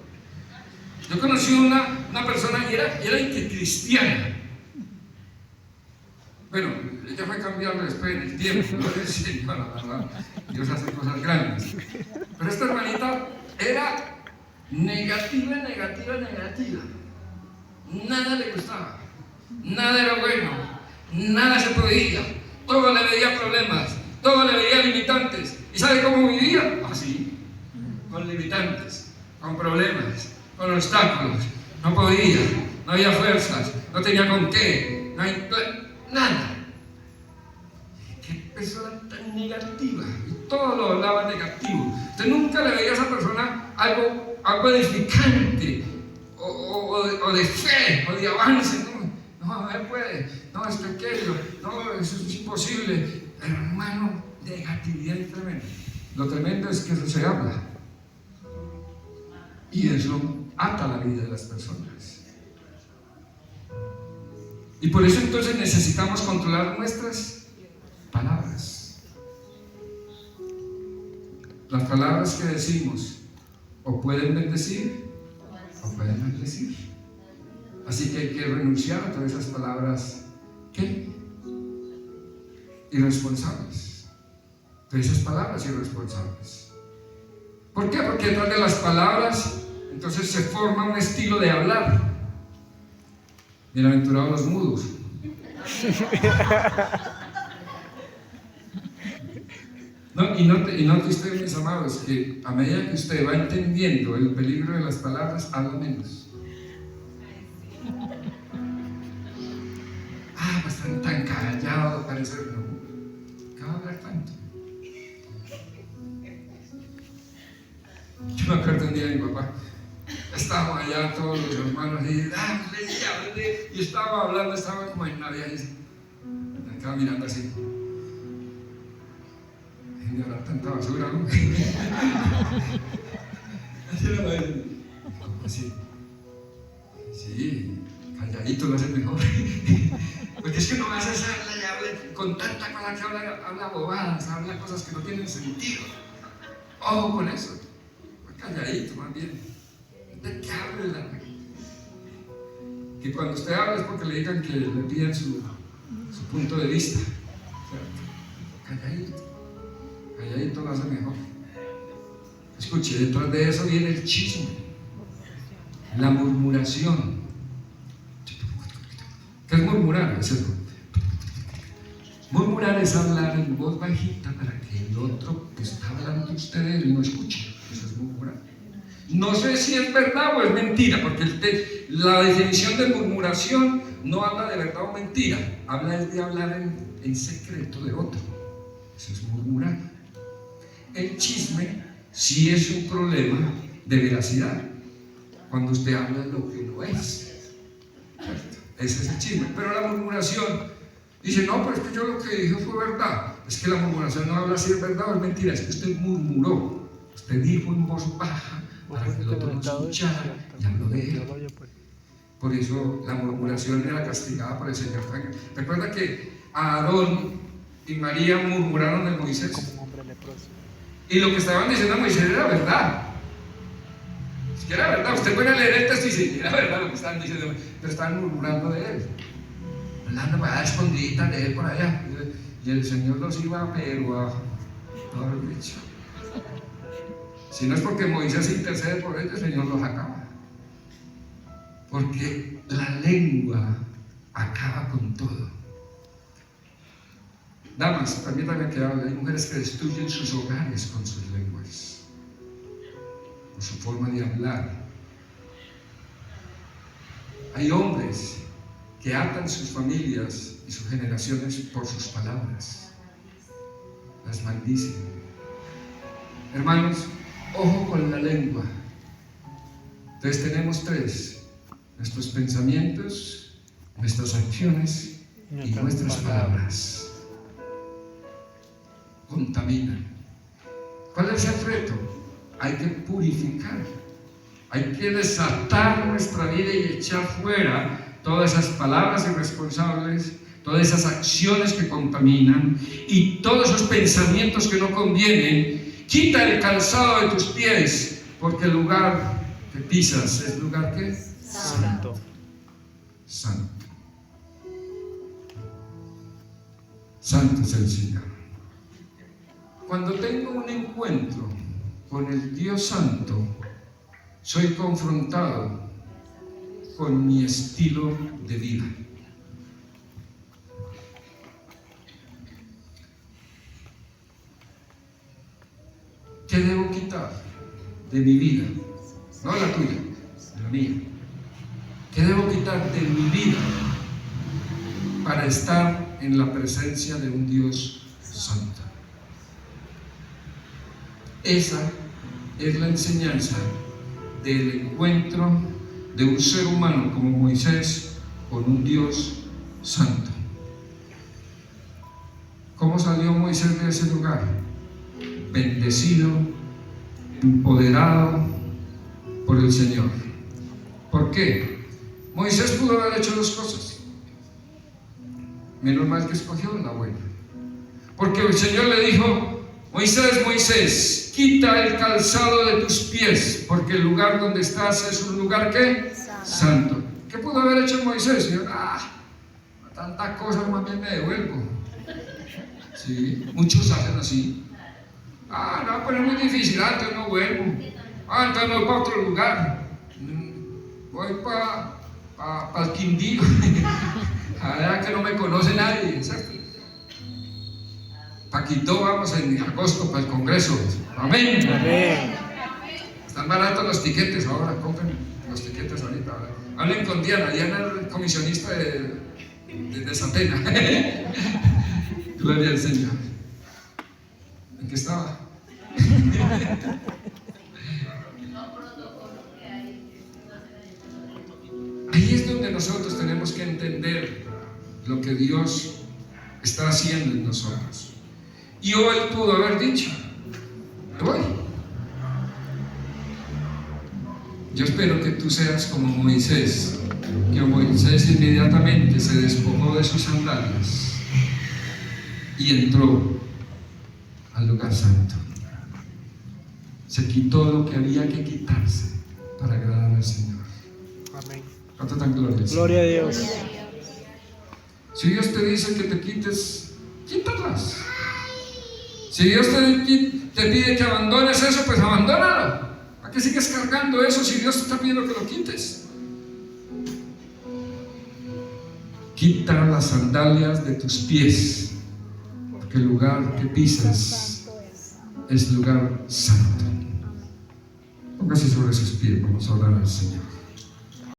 Yo conocí una persona y era cristiana. Bueno, ella fue cambiando después en el tiempo, no es decir, bueno, la verdad, Dios hace cosas grandes. Pero esta hermanita era negativa. Nada le gustaba. Nada era bueno, nada se podía, todo le veía problemas, todo le veía limitantes. ¿Y sabe cómo vivía? Así, con limitantes, con problemas, con obstáculos. No podía, no había fuerzas, no tenía con qué, nada. Qué persona tan negativa, y todo lo hablaba negativo. Usted nunca le veía a esa persona algo edificante, o de fe, o de avance. No, él puede, no, esto aquello, no, eso es imposible. Hermano, negatividad y tremendo. Lo tremendo es que eso se habla, y eso ata la vida de las personas. Y por eso entonces necesitamos controlar nuestras palabras. Las palabras que decimos o pueden bendecir o pueden maldecir. Así que hay que renunciar a todas esas palabras ¿qué? Irresponsables. Todas esas palabras irresponsables. ¿Por qué? Porque detrás de las palabras entonces se forma un estilo de hablar. Bienaventurados los mudos. Y note usted, mis amados, que a medida que usted va entendiendo el peligro de las palabras, habla menos. Pues están tan callados, parece que no. ¿Qué va a hablar tanto? Yo me acuerdo un día de mi papá. Estábamos allá todos los hermanos y estaba hablando, estaba como en Navidad y me estaba mirando así. Dejen de hablar tanta basura, ¿no? Así. Sí, calladito lo hace mejor. Porque es que no vas a hacerla y habla con tanta cosa que habla bobadas, habla cosas que no tienen sentido. Ojo con eso. Calladito, más bien. Que hable que cuando usted habla es porque le digan que le pidan su punto de vista. Calladito lo hace mejor. Escuche, detrás de eso viene el chisme, la murmuración. ¿Qué es murmurar? Es eso. Murmurar es hablar en voz bajita para que el otro que está hablando de usted y no escuche. Eso es murmurar. No sé si es verdad o es mentira, porque la definición de murmuración no habla de verdad o mentira, habla de hablar en secreto de otro. Eso es murmurar. El chisme sí es un problema de veracidad, cuando usted habla de lo que no es. Ese es el chisme. Pero la murmuración dice, no, pero es que yo lo que dije fue verdad. Es que la murmuración no habla si es verdad o es mentira, es que usted murmuró, usted dijo en voz baja para que el otro no escuchara y habló de él. Por eso la murmuración era castigada por el Señor. Recuerda que Aarón y María murmuraron de Moisés, y lo que estaban diciendo a Moisés era verdad. Es que era verdad. Usted puede leer el texto y dice, era verdad lo que estaban diciendo, pero estaban murmurando de él, hablando para dar escondiditas de él por allá, y el Señor los iba pero a todo el bicho. Si no es porque Moisés intercede por ellos, el Señor los acaba. Porque la lengua acaba con todo. Damas, permítanme que hable. Hay mujeres que destruyen sus hogares con sus lenguas, con su forma de hablar. Hay hombres que atan sus familias y sus generaciones por sus palabras. Las maldicen. Hermanos, ojo con la lengua. Entonces tenemos tres: nuestros pensamientos, nuestras acciones y nuestras palabras. Contaminan. ¿Cuál es el reto? Hay que purificar, hay que desatar nuestra vida y echar fuera todas esas palabras irresponsables, todas esas acciones que contaminan y todos esos pensamientos que no convienen. Quita el calzado de tus pies, porque el lugar que pisas es lugar que santo. Santo. Santo es el Señor. Cuando tengo un encuentro con el Dios Santo, soy confrontado con mi estilo de vida. ¿Qué debo quitar de mi vida? No la tuya, la mía. ¿Qué debo quitar de mi vida para estar en la presencia de un Dios santo? Esa es la enseñanza del encuentro de un ser humano como Moisés con un Dios santo. ¿Cómo salió Moisés de ese lugar? Bendecido, empoderado por el Señor. ¿Por qué? Moisés pudo haber hecho dos cosas. Menos mal que escogió la buena. Porque el Señor le dijo: Moisés, Moisés, quita el calzado de tus pies, porque el lugar donde estás es un lugar ¿qué? Santo. ¿Qué pudo haber hecho Moisés? Señor, tantas cosas, más bien me devuelvo. Sí, muchos hacen así. No, pero es muy difícil, entonces no vuelvo. Entonces no voy para otro lugar. Voy para el Quindío. Allá que no me conoce nadie, ¿cierto? Para Quito vamos en agosto para el Congreso. Amén. Amén. Están baratos los tiquetes ahora, compren los tiquetes ahorita. Hablen con Diana, Diana es el comisionista de Satena. Gloria al Señor. ¿En qué estaba? Ahí es donde nosotros tenemos que entender lo que Dios está haciendo en nosotros. Y hoy pudo haber dicho: me voy. Yo espero que tú seas como Moisés, que Moisés inmediatamente se despojó de sus sandalias y entró al lugar santo. Se quitó lo que había que quitarse para agradar al Señor. Amén. ¿Cuánto tan gloria? Gloria a Dios. Si Dios te dice que te quites, quítalas. Si Dios te pide que abandones eso, pues abandónalo. ¿Para qué sigues cargando eso si Dios te está pidiendo que lo quites? Quita las sandalias de tus pies, porque el lugar que pisas es lugar santo. Póngase sobre sus pies, vamos a orar al Señor.